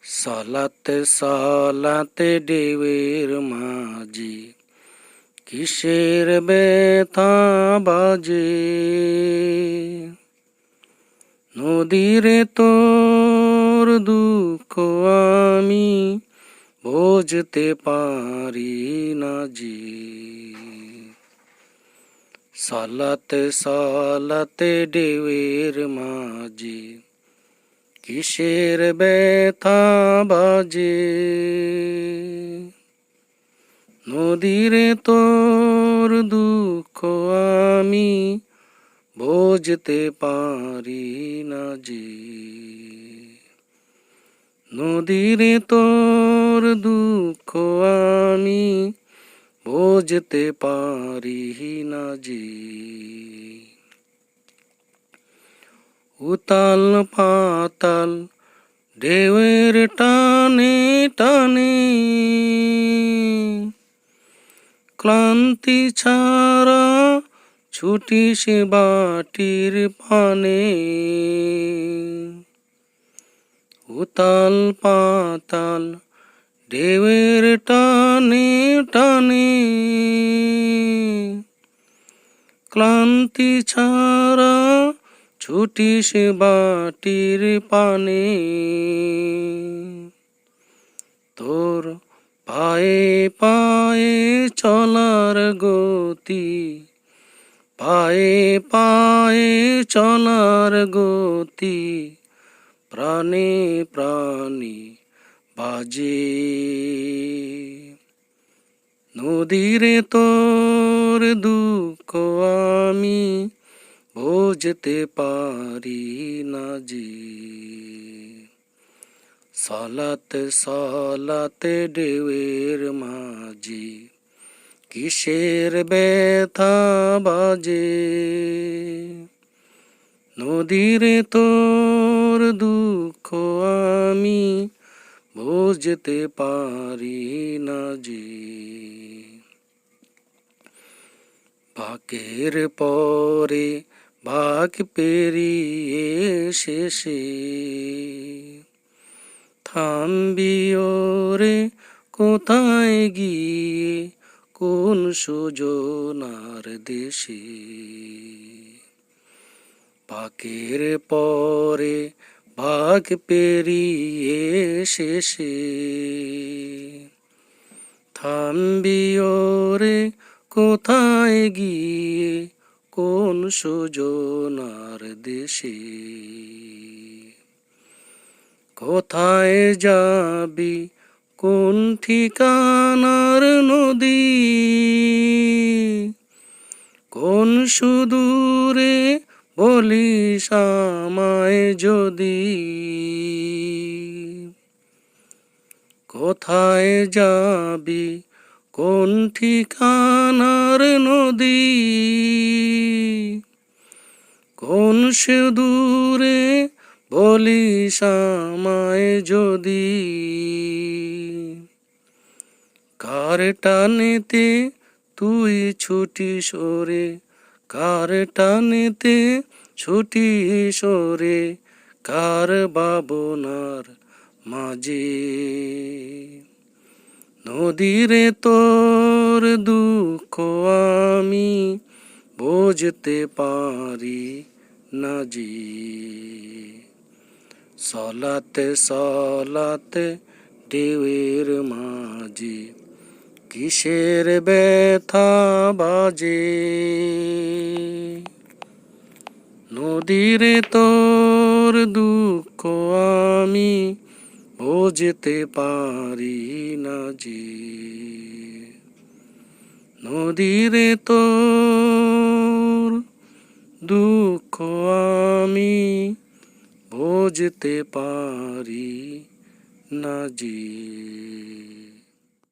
সালাতে সালাতে ঢেউয়ের মাঝি কিসের ব্যথা বাজে, নদীরে তোর দুঃখ আমি বুঝতে পারি না যে। সালাতে সালাতে ঢেউয়ের মাঝি কিসের ব্যথা বাজে, নদীরে তোর দুঃখ আমি বুঝতে পারি না যে। নদীরে তোর দুঃখ আমি বুঝতে পারি না যে। উতাল পাতাল ঢেউয়ের টানে টানে, ক্লান্তি ছাড়া ছুটিস বাটির পানে। উতাল পাতাল ঢেউয়ের টানে টানে, ক্লান্তি ছাড়া ছুটিস বাটির পানে। তোর পায়ে পায়ে চলার গতি, পায়ে পায়ে চলার গতি প্রাণে প্রাণে বাজে। নদীরে তোর দুঃখ আমি বুঝতে পারি না যে। সালাতে সালাতে ঢেউয়ের মাঝি কিসের ব্যথা বাজে, নদীরে তোর দুঃখ আমি বুঝতে পারি না যে। ভাগের পরে ভাগ পেরিয়ে শেষে থামবি ওরে কোথায় গিয়ে, কোন সুজনার দেশে। ভাগের পরে ভাগ পেরিয়ে শেষে থামবি ওরে কোথায় গিয়ে, কোন সুজনার দেশে। কোথায় যাবি কোন ঠিকানার নদী, কোন সুদূরে বলিস আমায় যদি। কোথায় যাবি কোন ঠিকানার নদী, কোন সুদূরে বলিস আমায় যদি। কার টানেতে তুই ছুটিস ওরে, কার টানেতে ছুটিস ওরে, কার ভাবনার মাঝে। নদীরে তোর দুঃখ আমি বুঝতে পারি না যে। সালাতে সালাতে ঢেউয়ের মাঝি কিসের ব্যথা বাজে, নদীরে তোর দুঃখ আমি বুঝতে পারি না যে। নদীরে তোর দুঃখ আমি বুঝতে পারি না যে।